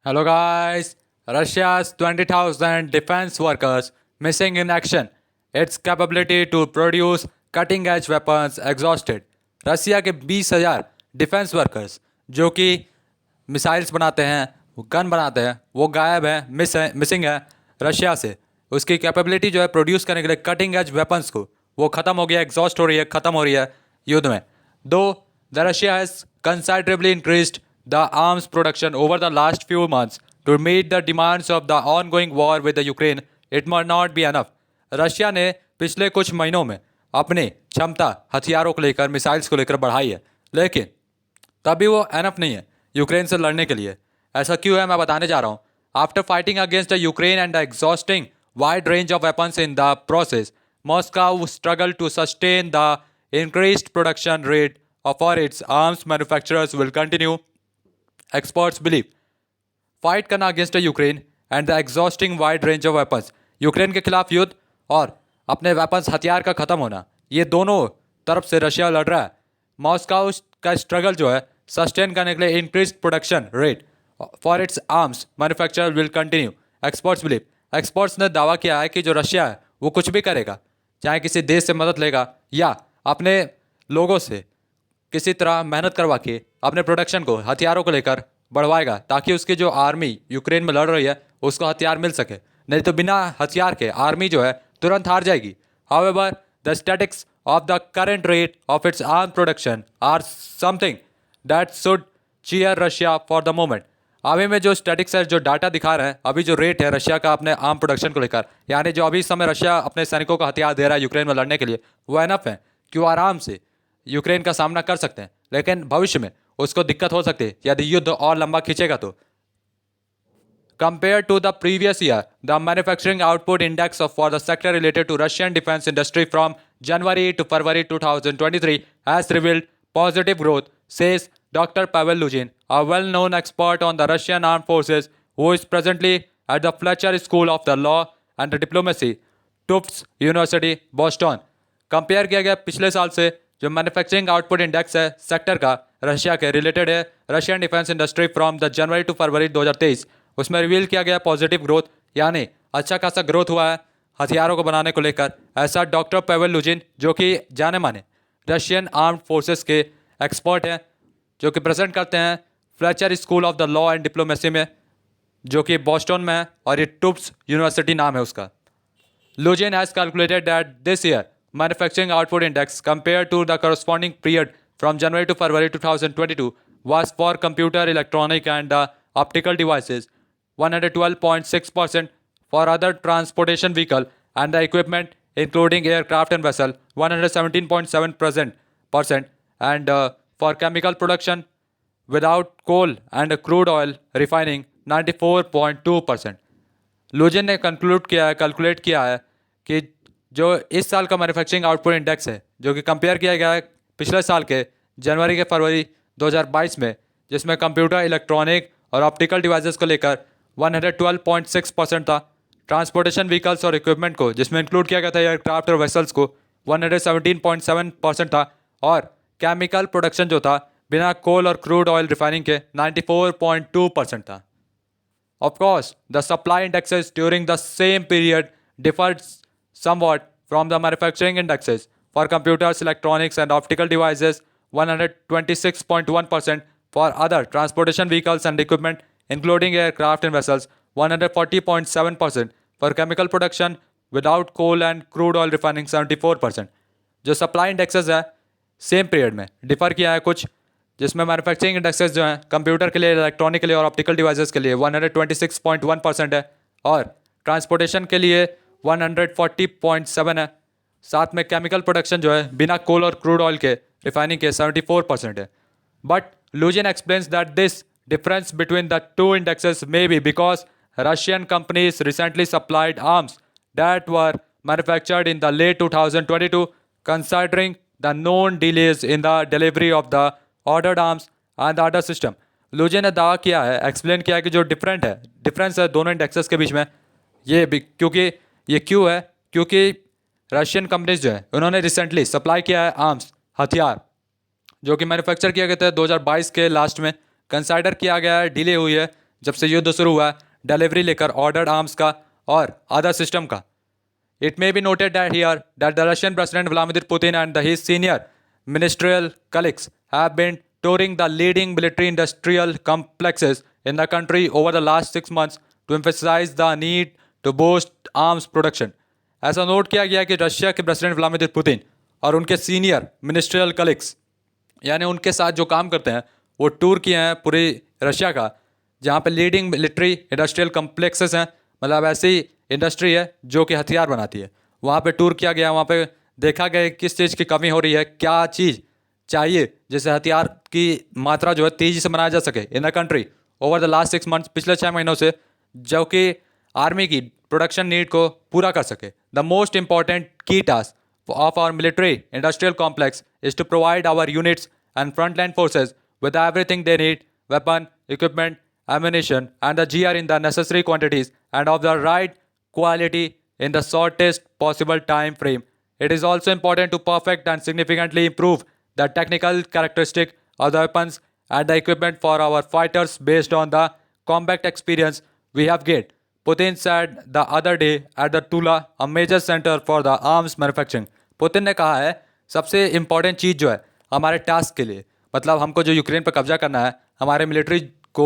Hello guys, Russia's 20,000 defense workers missing in action. Its capability to produce cutting edge weapons exhausted. Russia के 20,000 defence workers जो कि missiles बनाते हैं, gun बनाते हैं, वो गायब है, मिसिंग है रशिया से। उसकी कैपेबिलिटी जो है प्रोड्यूस करने के लिए कटिंग एज वेपन्स को, वो ख़त्म हो गया, एग्जॉस्ट हो रही है, ख़त्म हो रही है युद्ध में। दो the Russia has considerably increased the arms production over the last few months to meet the demands of the ongoing war with the Ukraine, it might not be enough. Russia ने पिछले कुछ महीनों में अपनी क्षमता हथियारों को लेकर, मिसाइल्स को लेकर बढ़ाई है, लेकिन तभी वो एनफ नहीं है यूक्रेन से लड़ने के लिए। ऐसा क्यों है, मैं बताने जा रहा हूँ। After fighting against the Ukraine and the exhausting wide range of weapons in the process, Moscow struggle to sustain the increased production rate for its arms manufacturers will continue, experts believe. Fight करना against Ukraine and the exhausting wide range of weapons, Ukraine के खिलाफ युद्ध और अपने weapons हथियार का खत्म होना, ये दोनों तरफ से रशिया लड़ रहा है। मॉस्को का स्ट्रगल जो है सस्टेन करने के लिए increase production rate for its arms manufacturer will continue, experts believe. Experts ने दावा किया है कि जो रशिया है वो कुछ भी करेगा, चाहे किसी देश से मदद लेगा या अपने लोगों से किसी तरह मेहनत करवा के अपने प्रोडक्शन को, हथियारों को लेकर बढ़वाएगा, ताकि उसकी जो आर्मी यूक्रेन में लड़ रही है उसको हथियार मिल सके। नहीं तो बिना हथियार के आर्मी जो है तुरंत हार जाएगी। However the statics of the current rate of its arm production are something that should cheer Russia for the moment. अभी में जो स्टैटिक्स है, जो डाटा दिखा रहे हैं, अभी जो रेट है रशिया का अपने आर्म प्रोडक्शन को लेकर, यानी जो अभी इस समय रशिया अपने सैनिकों को हथियार दे रहा है यूक्रेन में लड़ने के लिए, वो एनफ है कि वो आराम से यूक्रेन का सामना कर सकते हैं। लेकिन भविष्य में उसको दिक्कत हो सकती है यदि युद्ध और लंबा खींचेगा तो। Compared to the previous year, the manufacturing output index for the sector related to Russian defense industry from January to February 2023 has revealed positive growth, says Dr. Pavel Luzhin, a well-known expert on the Russian armed forces who is presently at the Fletcher School of the Law and Diplomacy, Tufts University, Boston. Compare किया गया पिछले साल से जो manufacturing output index है sector का Russia के related है, Russian defence industry from the January to February 2023, उसमें रिवील किया गया पॉजिटिव ग्रोथ, यानी अच्छा खासा ग्रोथ हुआ है हथियारों को बनाने को लेकर। ऐसा डॉक्टर पेवेल लुजिन, जो कि जाने माने रशियन आर्म्ड फोर्सेस के एक्सपर्ट हैं, जो कि प्रेजेंट करते हैं Fletcher school of the law and diplomacy में, जो कि बॉस्टन में है और ये टुफ्ट्स यूनिवर्सिटी नाम है उसका। Lugin has calculated that this year, manufacturing output index compared to the corresponding period from January to February 2022 was for computer, electronic, and optical devices 112.6%, for other transportation vehicle and the equipment including aircraft and vessel 117.7%, and for chemical production without coal and crude oil refining 94.2%। Luzhin ने calculate किया है कि जो इस साल का manufacturing output index है, जो कि कंपेयर किया गया है पिछले साल के जनवरी के फरवरी 2022 में, जिसमें कंप्यूटर, इलेक्ट्रॉनिक और ऑप्टिकल डिवाइसेस को लेकर 112.6% था। ट्रांसपोर्टेशन व्हीकल्स और इक्विपमेंट को, जिसमें इंक्लूड किया गया था एयरक्राफ्ट और वेसल्स को, 117.7% था। और केमिकल प्रोडक्शन जो था बिना कोल और क्रूड ऑयल रिफाइनिंग के 94.2% था। Of course, the supply indexes during the same period differed somewhat from the manufacturing indexes. For computers, electronics, and optical devices, 126.1%; for other transportation vehicles and equipment, including aircraft and vessels, 140.7%; for chemical production without coal and crude oil refining, 74%। जो supply indexes है same period में differ किया है कुछ, जिसमें manufacturing indexes जो हैं computer के लिए, इलेक्ट्रॉनिक के लिए और ऑप्टिकल डिवाइसेस के लिए 126.1% है, और ट्रांसपोर्टेशन के लिए 140.7 है। साथ में केमिकल प्रोडक्शन जो है बिना कोल और क्रूड ऑयल के रिफाइनिंग के 74% है। But Luzhin explains that this difference between the two indexes may be because Russian companies recently supplied arms that were manufactured in the late 2022, considering the known delays in the delivery of the ordered arms and the other system। Luzhin ने दावा किया है, explain किया है कि जो difference है दोनों इंडेक्सेस के बीच में, ये भी क्योंकि ये क्यों है, क्योंकि रशियन कंपनीज जो है उन्होंने रिसेंटली सप्लाई किया है आर्म्स, हथियार, जो कि मैन्युफैक्चर किया गया था 2022 के लास्ट में। कंसाइडर किया गया है, डिले हुई है जब से युद्ध शुरू हुआ है, डिलीवरी लेकर ऑर्डर्ड आर्म्स का और अदर सिस्टम का। It may be noted that here that the Russian President Vladimir Putin and his senior ministerial colleagues have been touring the leading military industrial complexes in the country over the last 6 months to emphasize the need to boost arms production. ऐसा note किया गया कि Russia के president Vladimir Putin और उनके senior ministerial colleagues यानी उनके साथ जो काम करते हैं वो टूर किए हैं पूरी रशिया का, जहाँ पे लीडिंग मिलिट्री इंडस्ट्रियल कम्प्लेक्सेस हैं, मतलब ऐसी इंडस्ट्री है जो कि हथियार बनाती है। वहाँ पे टूर किया गया, वहाँ पे देखा गया किस चीज़ की कमी हो रही है, क्या चीज़ चाहिए जिससे हथियार की मात्रा जो है तेज़ी से बनाया जा सके in the country over the last 6 months, पिछले 6 महीनों से, जो कि आर्मी की प्रोडक्शन नीड को पूरा कर सके। द मोस्ट इंपॉर्टेंट की task of our military industrial complex is to provide our units and frontline forces with everything they need: weapon, equipment, ammunition, and the gear in the necessary quantities and of the right quality in the shortest possible time frame. It is also important to perfect and significantly improve the technical characteristic of the weapons and the equipment for our fighters based on the combat experience we have gained. Putin said the other day at the Tula, a major center for the arms manufacturing. Putin ने कहा है सबसे important चीज़ जो है हमारे task के लिए, मतलब हमको जो यूक्रेन पर कब्जा करना है, हमारे मिलिट्री को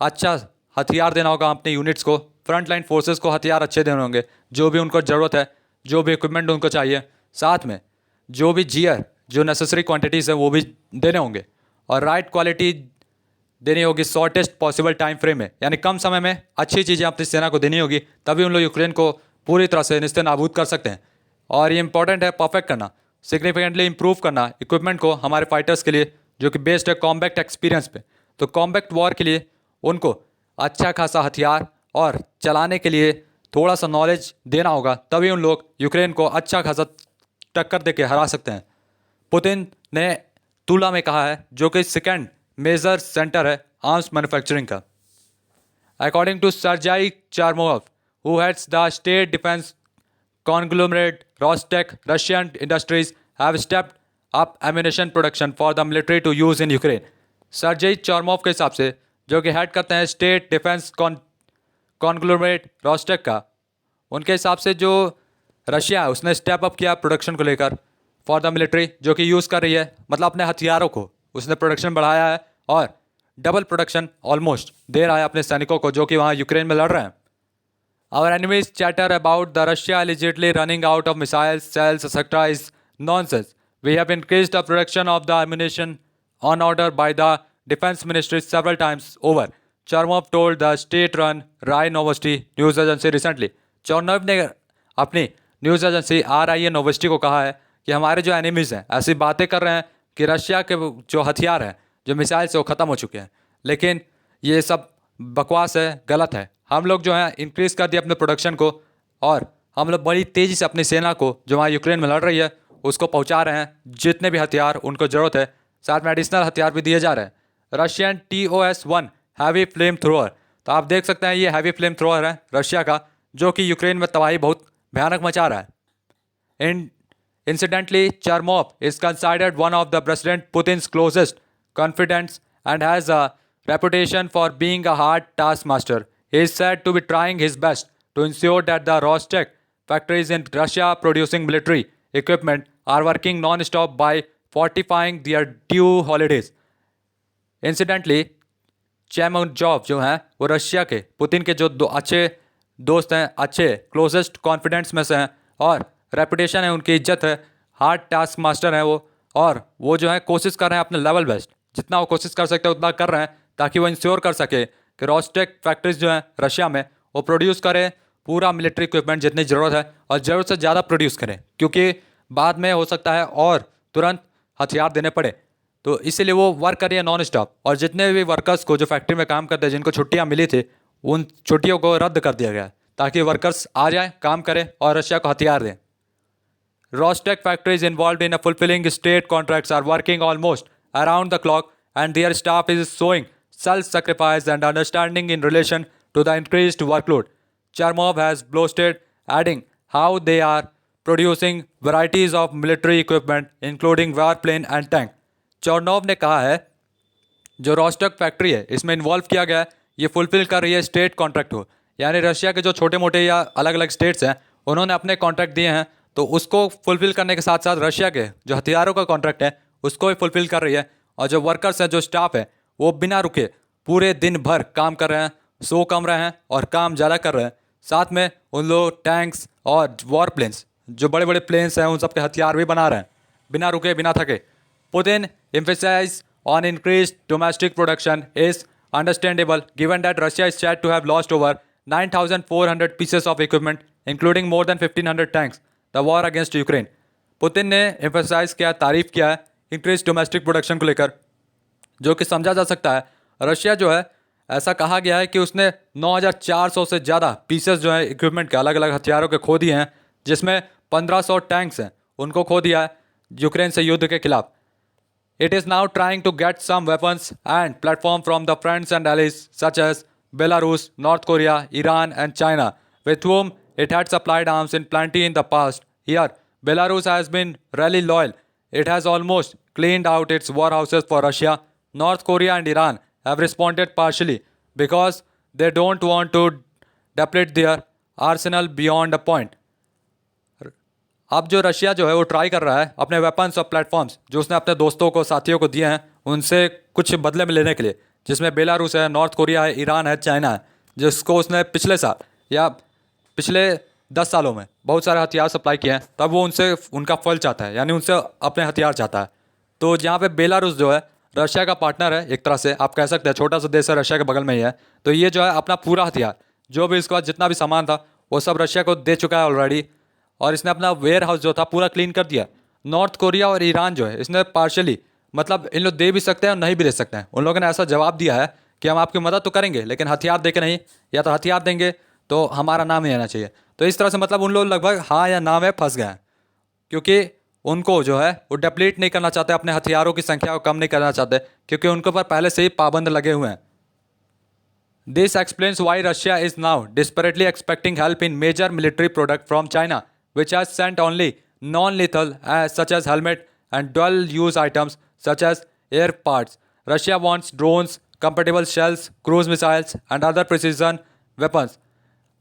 अच्छा हथियार देना होगा, अपने यूनिट्स को, फ्रंट लाइन फोर्सेस को हथियार अच्छे देने होंगे, जो भी उनको ज़रूरत है, जो भी इक्विपमेंट उनको चाहिए, साथ में जो भी जीआर जो नेसेसरी क्वांटिटीज़ है वो भी देने होंगे, और राइट क्वालिटी देनी होगी शॉर्टेस्ट पॉसिबल टाइम फ्रेम में, यानी कम समय में अच्छी चीज़ें अपनी सेना को देनी होगी, तभी उन लोग यूक्रेन को पूरी तरह से निस्ते नाबूद कर सकते हैं। और ये इंपॉर्टेंट है परफेक्ट करना, सिग्निफिकेंटली इंप्रूव करना इक्विपमेंट को हमारे फाइटर्स के लिए, जो कि बेस्ड है कॉम्बैक्ट एक्सपीरियंस पे। तो कॉम्बैक्ट वॉर के लिए उनको अच्छा खासा हथियार और चलाने के लिए थोड़ा सा नॉलेज देना होगा, तभी उन लोग यूक्रेन को अच्छा खासा टक्कर दे के हरा सकते हैं। पुतिन ने तुला में कहा है, जो कि सेकेंड मेजर सेंटर है आर्म्स मैन्युफैक्चरिंग का। अकॉर्डिंग टू सर्जाई चार्मोव, who heads the state defence conglomerate Rostec, Russian industries have stepped up ammunition production for the military to use in Ukraine. Sergei चॉर्मोव के हिसाब से, जो कि हेड करते हैं स्टेट डिफेंस कॉन्ग्लोमरेट रॉस्टेक का, उनके हिसाब से जो रशिया है उसने स्टेप अप किया प्रोडक्शन को लेकर फॉर द मिलिट्री, जो कि यूज़ कर रही है, मतलब अपने हथियारों को उसने प्रोडक्शन बढ़ाया है और डबल प्रोडक्शन ऑलमोस्ट दे रहा है अपने सैनिकों को जो कि वहाँ यूक्रेन में लड़ रहे हैं। Our enemies chatter about the Russia allegedly running out of missiles, cells, etc. is nonsense. We have increased the production of the ammunition on order by the Defense Ministry several times over. Charmov told the state-run RAI Novosti news agency recently. चौर्नव ने अपनी news agency RIA नोवोस्टी को कहा है कि हमारे जो enemies हैं ऐसी बातें कर रहे हैं कि रशिया के जो हथियार हैं, जो मिसाइल से, वो ख़त्म हो चुके हैं, लेकिन ये सब बकवास है, गलत है। हम लोग जो है इंक्रीज़ कर दिया अपने प्रोडक्शन को, और हम लोग बड़ी तेज़ी से अपनी सेना को जो वहाँ यूक्रेन में लड़ रही है उसको पहुँचा रहे हैं जितने भी हथियार उनको ज़रूरत है, साथ में एडिशनल हथियार भी दिए जा रहे हैं। Russian TOS-1 heavy flame thrower, तो आप देख सकते हैं ये हैवी फ्लेम थ्रोअर है रशिया का, जो कि यूक्रेन में तबाही बहुत भयानक मचा रहा है। Incidentally, Chermov is considered one of the President Putin's closest confidants and has a reputation for being a hard taskmaster. He is said to be trying his best to ensure that the Rostec factories in Russia producing military equipment are working non-stop by fortifying their due holidays. Incidentally, चेमोजॉव जो हैं वो Russia के Putin के जो दो अच्छे दोस्त हैं, अच्छे क्लोजेस्ट कॉन्फिडेंट्स में से हैं, और रेपुटेशन है, उनकी इज्जत है, हार्ड टास्क मास्टर हैं वो, और वो जो है कोशिश कर रहे हैं अपने लेवल बेस्ट, जितना वो कोशिश कर सकते हैं उतना कर रहे हैं, ताकि वो इंश्योर कर सके कि रोस्टेक फैक्ट्रीज जो हैं रशिया में वो प्रोड्यूस करें पूरा मिलिट्री इक्विपमेंट जितनी ज़रूरत है, और ज़रूरत से ज़्यादा प्रोड्यूस करें, क्योंकि बाद में हो सकता है और तुरंत हथियार देने पड़े। तो इसीलिए वो वर्क कर रही है नॉन स्टॉप, और जितने भी वर्कर्स को जो फैक्ट्री में काम करते हैं जिनको छुट्टियां मिली थी, उन छुट्टियों को रद्द कर दिया गया ताकि वर्कर्स आ जाएं, काम करें और रशिया को हथियार दें। Rostec factories involved in a fulfilling state contracts are working almost around the clock, and their staff is showing self-sacrifice and understanding in relation to the increased workload. Chermov has boasted, adding how they are producing varieties of military equipment including warplane and tank. चॉर्नोव ने कहा है जो Rostec factory है इसमें involve किया गया है, ये फुलफिल कर रही है स्टेट कॉन्ट्रैक्ट को। यानी रशिया के जो छोटे मोटे या अलग अलग स्टेट्स हैं उन्होंने अपने कॉन्ट्रैक्ट दिए हैं, तो उसको फुलफिल करने के साथ साथ रशिया के जो हथियारों का कॉन्ट्रैक्ट है उसको भी फुलफिल कर रही है। और जो वर्कर्स हैं, जो स्टाफ है, वो बिना रुके पूरे दिन भर काम कर रहे हैं, सो कम रहे हैं और काम ज़्यादा कर रहे हैं। साथ में उन लोग टैंक्स और वॉर प्लेन्स, जो बड़े बड़े प्लेन्स हैं, उन सब के हथियार भी बना रहे हैं बिना रुके बिना थके। Putin emphasized on increased domestic production is understandable given that Russia is said to have lost over 9,400 pieces of equipment, including more than 1,500 tanks, the war against Ukraine. Putin ने एम्फेसाइज किया, तारीफ किया है इंक्रीज डोमेस्टिक प्रोडक्शन को लेकर, जो कि समझा जा सकता है। रशिया जो है, ऐसा कहा गया है कि उसने 9,400 से ज़्यादा पीसेस जो है इक्विपमेंट के, अलग अलग हथियारों के खो दिए हैं, जिसमें 1,500 टैंक्स हैं उनको खो दिया है यूक्रेन से युद्ध के खिलाफ। It is now trying to get some weapons and platform from the friends and allies such as Belarus, North Korea, Iran and China, with whom it had supplied arms in plenty in the past. Here, Belarus has been really loyal. It has almost cleaned out its warehouses for Russia. North Korea and Iran have responded partially because they don't want to deplete their arsenal beyond a point. अब जो Russia जो है वो try कर रहा है अपने weapons और प्लेटफॉर्म्स जो उसने अपने दोस्तों को, साथियों को दिए हैं, उनसे कुछ बदले में लेने के लिए, जिसमें बेलारूस है, नॉर्थ कोरिया है, ईरान है, चाइना है, जिसको उसने पिछले साल या पिछले 10 सालों में बहुत सारे हथियार सप्लाई किए हैं, तब वो उनसे उनका फल चाहता है, यानी उनसे अपने हथियार चाहता है। तो जहाँ पे बेलारूस जो है रशिया का पार्टनर है, एक तरह से आप कह सकते हैं, छोटा सा देश है, रशिया के बगल में ही है, तो ये जो है अपना पूरा हथियार, जो भी इसके पास जितना भी सामान था वो सब रशिया को दे चुका है ऑलरेडी, और इसने अपना वेयर हाउस जो था पूरा क्लीन कर दिया। नॉर्थ कोरिया और ईरान जो है इसने पार्शली, मतलब इन लोग दे भी सकते हैं और नहीं भी दे सकते हैं। उन लोगों ने ऐसा जवाब दिया है कि हम आपकी मदद तो करेंगे लेकिन हथियार दे के नहीं, या तो हथियार देंगे तो हमारा नाम नहीं आना चाहिए। तो इस तरह से मतलब उन लोग लगभग हाँ या ना में फंस गए हैं, क्योंकि उनको जो है वो डिप्लीट नहीं करना चाहते, अपने हथियारों की संख्या को कम नहीं करना चाहते, क्योंकि उनके ऊपर पहले से ही पाबंद लगे हुए हैं। This explains why Russia is now desperately expecting help in major military product from China, which has sent only non-lethal such as helmet and dual-use items such as air parts. Russia wants drones, compatible shells, cruise missiles and other precision weapons.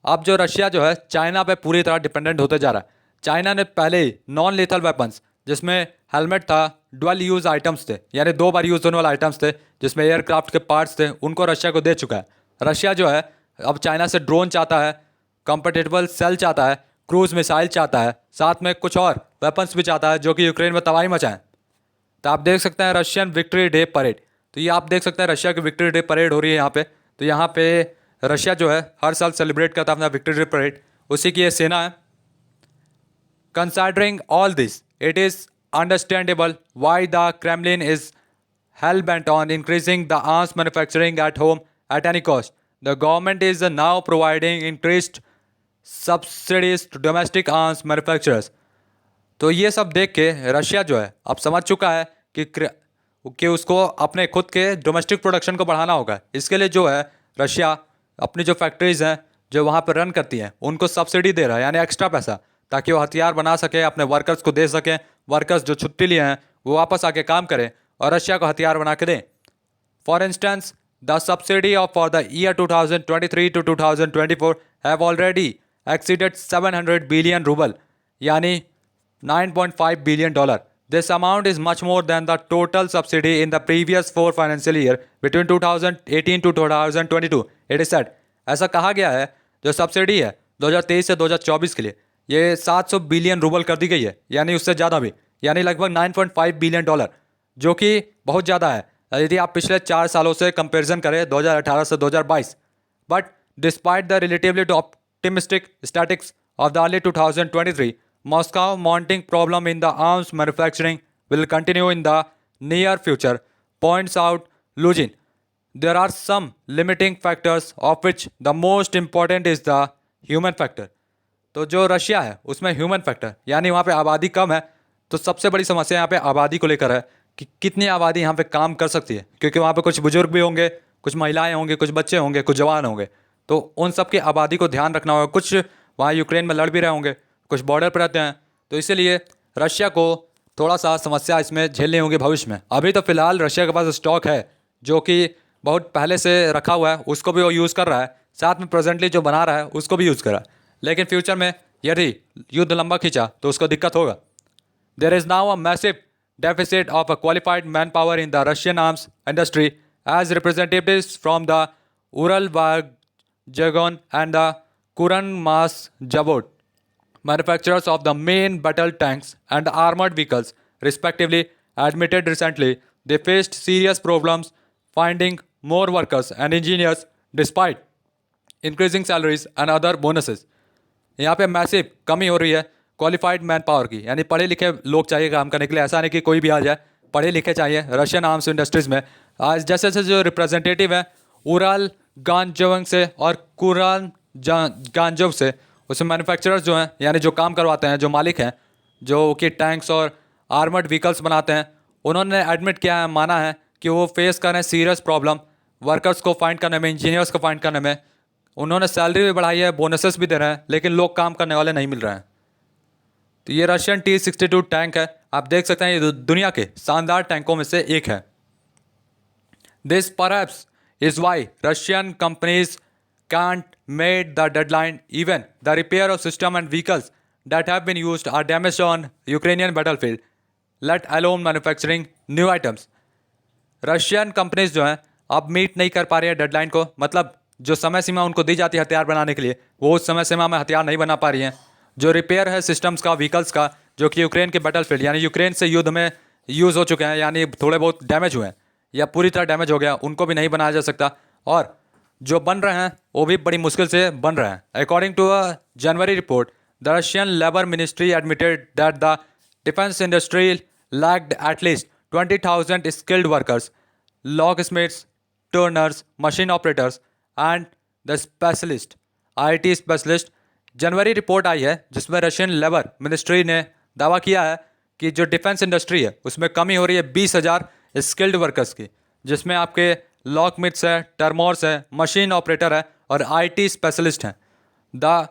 अब जो Russia जो है China पे पूरी तरह dependent होते जा रहा है। चाइना ने पहले ही नॉन लीथल वेपन्स, जिसमें हेलमेट था, डुअल यूज़ आइटम्स थे, यानी 2 बार यूज़ होने वाले आइटम्स थे, जिसमें एयरक्राफ्ट के पार्ट्स थे, उनको रशिया को दे चुका है। रशिया जो है अब चाइना से ड्रोन चाहता है, कंपेटेबल सेल चाहता है, क्रूज मिसाइल चाहता है, साथ में कुछ और वेपन्स भी चाहता है जो कि यूक्रेन में तबाही मचाएं। तो आप देख सकते हैं रशियन विक्ट्री डे परेड, तो ये आप देख सकते हैं रशिया की विक्ट्री डे परेड हो रही है यहाँ पे। तो यहाँ पे रशिया जो है हर साल सेलिब्रेट करता है अपना विक्ट्री डे परेड, उसी की ये सेना है। Considering all this, it is understandable why the Kremlin is hell bent on increasing the arms manufacturing at home at any cost. The government is now providing increased subsidies to domestic arms manufacturers. तो ये सब देख के Russia जो है अब समझ चुका है कि उसको अपने खुद के डोमेस्टिक प्रोडक्शन को बढ़ाना होगा। इसके लिए जो है रशिया अपनी जो फैक्ट्रीज़ हैं जो वहाँ पर रन करती हैं उनको सब्सिडी दे रहा है, यानी एक्स्ट्रा पैसा, ताकि वो हथियार बना सके, अपने वर्कर्स को दे सकें, वर्कर्स जो छुट्टी लिए हैं वो वापस आके काम करें और रशिया को हथियार बना के दें। For instance, the subsidy of for the year 2023 to 2024 have already exceeded 700 billion rouble, यानी $9.5 billion. This amount is much more than the total subsidy in the previous 4 financial year between 2018 to 2022. It is said, ऐसा कहा गया है जो subsidy है 2023 से 2024 के लिए ये 700 बिलियन रूबल कर दी गई है, यानी उससे ज़्यादा भी, यानी लगभग $9.5 billion, जो कि बहुत ज़्यादा है यदि आप पिछले 4 सालों से कंपैरिजन करें 2018 से 2022। But despite the relatively optimistic statics of the early 2023, Moscow mounting problem in the arms manufacturing will continue in the near future, points out Luzhin. There are some limiting factors of which the most important is the human factor. तो जो Russia है उसमें human factor, यानी वहाँ पे आबादी कम है, तो सबसे बड़ी समस्या यहाँ पे आबादी को लेकर है कि कितनी आबादी यहाँ पे काम कर सकती है, क्योंकि वहाँ पे कुछ बुजुर्ग भी होंगे, कुछ महिलाएं होंगे, कुछ बच्चे होंगे, कुछ जवान होंगे, तो उन सब की आबादी को ध्यान रखना होगा। कुछ वहाँ यूक्रेन में लड़ भी रहे होंगे, कुछ बॉर्डर पर रहते हैं, तो इसीलिए रशिया को थोड़ा सा समस्या इसमें झेलनी होगी भविष्य में। अभी तो फिलहाल रशिया के पास स्टॉक है जो कि बहुत पहले से रखा हुआ है उसको भी वो यूज़ कर रहा है, साथ में प्रेजेंटली जो बना रहा है उसको भी यूज़ कर रहा है। लेकिन फ्यूचर में यदि युद्ध लंबा खींचा तो उसको दिक्कत होगा। There is now a massive deficit of a qualified manpower in the Russian arms industry, as representatives from the Uralvajagon and the Kuran-Mas Zavod, manufacturers of the main battle tanks and armored vehicles, respectively, admitted recently they faced serious problems finding more workers and engineers despite increasing salaries and other bonuses. यहाँ पे massive कमी हो रही है qualified man power की, यानी पढ़े लिखे लोग चाहिए काम करने के लिए। ऐसा नहीं कि कोई भी आ जाए, पढ़े लिखे चाहिए रशियन आर्म्स इंडस्ट्रीज़ में। आज जैसे जैसे जो रिप्रेजेंटेटिव हैं उराल गांजोवंग से और कुरान गांजोव से, उसमें मैन्युफैक्चरर्स जो हैं यानी जो काम करवाते हैं, जो मालिक हैं, जो कि टैंक्स और आर्मर्ड व्हीकल्स बनाते हैं, उन्होंने एडमिट किया है, माना है कि वो फेस कर रहे हैं सीरियस प्रॉब्लम वर्कर्स को फाइंड करने में, इंजीनियर्स को फाइंड करने में। उन्होंने सैलरी भी बढ़ाई है, बोनसेस भी दे रहे हैं, लेकिन लोग काम करने वाले नहीं मिल रहे हैं। तो ये रशियन T-62 टैंक है, आप देख सकते हैं ये दुनिया के शानदार टैंकों में से एक है। This perhaps is why Russian companies can't meet the deadline. Even the repair of system and vehicles that have been used are damaged on Ukrainian battlefield, let alone manufacturing new items. Russian companies जो हैं अब meet नहीं कर पा रही है deadline को, मतलब जो समय सीमा उनको दी जाती है हथियार बनाने के लिए, वो उस समय सीमा में हथियार नहीं बना पा रही हैं। जो रिपेयर है सिस्टम्स का, व्हीकल्स का, जो कि यूक्रेन के बैटलफील्ड यानी यूक्रेन से युद्ध में यूज़ हो चुके हैं, यानी थोड़े बहुत डैमेज हुए हैं या पूरी तरह डैमेज हो गया, उनको भी नहीं बनाया जा सकता। और जो बन रहे हैं वो भी बड़ी मुश्किल से बन रहे हैं। According to a January report, the Russian labour ministry admitted that the defence industry lacked at least 20,000 skilled workers, locksmiths, turners, machine operators and the specialist, IT specialist। जनवरी रिपोर्ट आई है जिसमें रशियन लेबर मिनिस्ट्री ने दावा किया है कि जो डिफेंस इंडस्ट्री है उसमें कमी हो रही है 20,000 स्किल्ड वर्कर्स की, जिसमें आपके लॉकमिट्स है, टर्मोर्स है, मशीन ऑपरेटर है और IT स्पेशलिस्ट हैं। The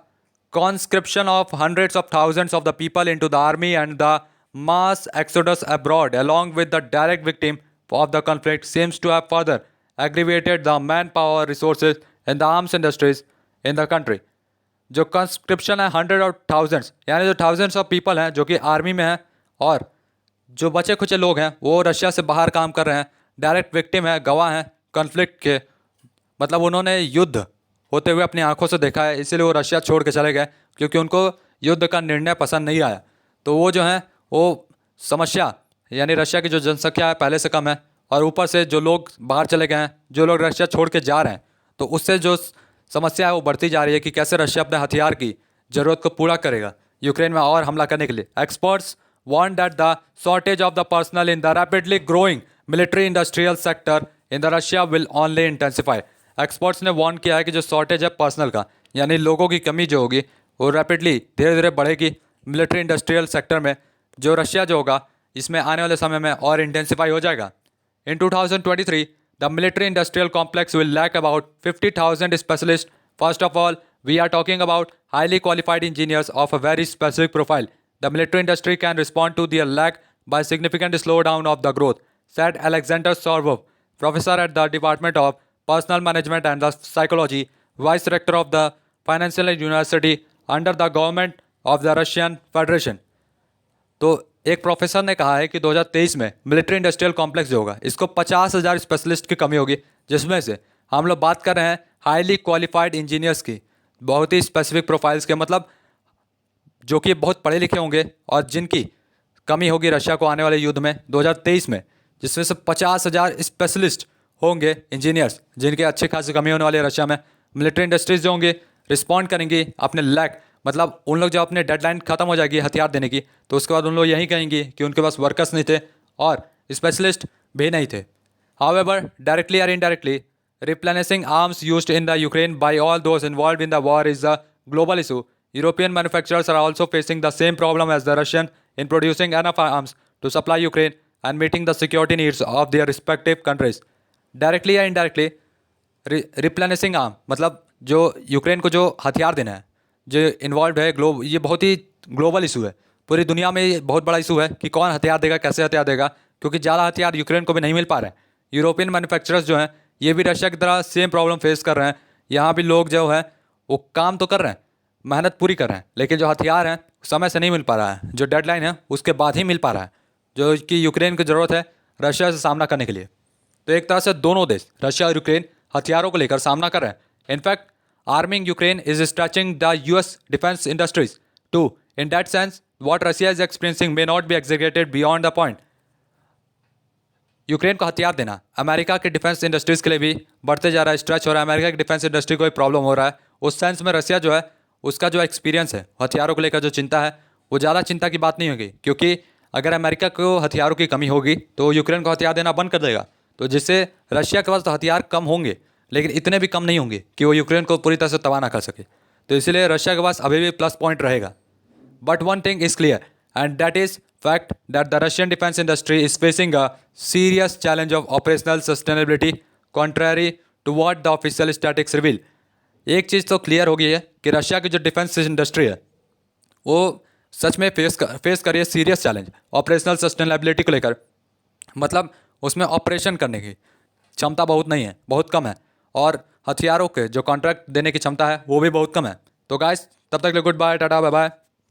conscription of hundreds of thousands of the people into the army and the mass exodus abroad, along with the direct victim of the conflict, seems to have further aggravated the manpower resources in the arms industries in the country. जो conscription है 100 of thousands, यानी जो thousands of people हैं जो कि army में हैं, और जो बचे खुचे लोग हैं वो रशिया से बाहर काम कर रहे हैं, डायरेक्ट विक्टिम है, गवाह हैं कॉन्फ्लिक्ट के। मतलब उन्होंने युद्ध होते हुए अपनी आंखों से देखा है, इसीलिए वो रशिया छोड़ के चले गए, क्योंकि उनको युद्ध का निर्णय पसंद नहीं आया। तो वो जो है वो समस्या, यानी रशिया की जो जनसंख्या है पहले से कम है, और ऊपर से जो लोग बाहर चले गए हैं, जो लोग रशिया छोड़ के जा रहे हैं, तो उससे जो समस्या है वो बढ़ती जा रही है कि कैसे रशिया अपने हथियार की ज़रूरत को पूरा करेगा यूक्रेन में और हमला करने के लिए। Experts want that the shortage of the personal in the rapidly growing military industrial sector in the Russia will only intensify. Experts ने वार्न किया है कि जो शॉर्टेज है पर्सनल का, यानी लोगों की कमी जो होगी वो रैपिडली धीरे धीरे बढ़ेगी मिलिट्री इंडस्ट्रियल सेक्टर में, जो रशिया जो होगा इसमें आने वाले समय में और इंटेंसिफाई हो जाएगा। In 2023 the military industrial complex will lack about 50,000 specialist. First of all we are talking about highly qualified engineers of a very specific profile. The military industry can respond to their lack by significant slow down of the growth, said Alexander Sorvov, professor at the Department of Personnel Management and the Psychology, vice rector of the Financial University under the government of the Russian Federation। तो एक professor ने कहा है कि 2023 में military industrial complex जो होगा इसको 50,000 स्पेशलिस्ट की कमी होगी, जिसमें से हम लोग बात कर रहे हैं हाईली क्वालिफाइड इंजीनियर्स की, बहुत ही स्पेसिफिक प्रोफाइल्स के, मतलब जो कि बहुत पढ़े लिखे होंगे और जिनकी कमी होगी रशिया को आने वाले युद्ध में 2023 में, जिसमें से 50,000 स्पेशलिस्ट होंगे इंजीनियर्स, जिनकी अच्छी खासी कमी होने वाली है रशिया में। मिलिट्री इंडस्ट्रीज जो होंगे रिस्पॉन्ड करेंगी अपने लैक, मतलब उन लोग जब अपने डेडलाइन खत्म हो जाएगी हथियार देने की, तो उसके बाद उन लोग यही कहेंगे कि उनके पास वर्कर्स नहीं थे और स्पेशलिस्ट भी नहीं थे। हाउएवर डायरेक्टली और indirectly replenishing arms used in the Ukraine by all those involved in the war is a global issue. European manufacturers are also facing the same problem as the Russian in producing enough arms to supply Ukraine and meeting the security needs of their respective countries. Directly या indirectly replenishing arm मतलब जो Ukraine को जो हथियार देना है, जो involve है ये बहुत ही ग्लोबल इशू है। पूरी दुनिया में ये बहुत बड़ा इशू है कि कौन हथियार देगा, कैसे हथियार देगा, क्योंकि ज़्यादा हथियार यूक्रेन को भी नहीं मिल पा रहे हैं। यूरोपियन मैन्युफैक्चरर्स जो हैं ये भी रशिया की तरह सेम प्रॉब्लम फेस कर रहे हैं। यहाँ भी लोग जो है वो काम तो कर रहे हैं, मेहनत पूरी कर रहे हैं, लेकिन जो हथियार हैं समय से नहीं मिल पा रहा है। जो डेडलाइन है उसके बाद ही मिल पा रहा है, जो कि यूक्रेन की ज़रूरत है रशिया से सामना करने के लिए। तो एक तरह से दोनों देश रशिया और यूक्रेन हथियारों को लेकर सामना कर रहे हैं। In fact arming Ukraine is stretching the US defence industries too. In that sense what Russia is experiencing may not be executed beyond the point. Ukraine को हथियार देना अमेरिका के डिफेंस इंडस्ट्रीज़ के लिए भी बढ़ते जा रहा है, स्ट्रेच हो रहा है। अमेरिका की डिफेंस इंडस्ट्री को भी प्रॉब्लम हो रहा है। उस सेंस में रशिया जो है उसका जो एक्सपीरियंस है हथियारों को लेकर जो चिंता है वो ज़्यादा चिंता की बात नहीं होगी, क्योंकि अगर अमेरिका को हथियारों की कमी होगी तो यूक्रेन को हथियार देना बंद कर देगा। तो जिससे रशिया के पास तो हथियार कम होंगे, लेकिन इतने भी कम नहीं होंगे कि वो यूक्रेन को पूरी तरह से तबाह ना कर सके। तो इसलिए रशिया के पास अभी भी प्लस पॉइंट रहेगा। But one thing is clear, and that is fact that the Russian defense industry is facing a serious challenge of operational sustainability, contrary to what the official statistics reveal. एक चीज़ तो clear हो गई है कि Russia की जो defence industry है वो सच में फेस कर रही है सीरियस चैलेंज ऑपरेशनल सस्टेनेबिलिटी को लेकर। मतलब उसमें ऑपरेशन करने की क्षमता बहुत नहीं है, बहुत कम है, और हथियारों के जो कॉन्ट्रैक्ट देने की क्षमता है वो भी बहुत कम है। तो गाइस तब तक के लिए goodbye, tata, bye bye.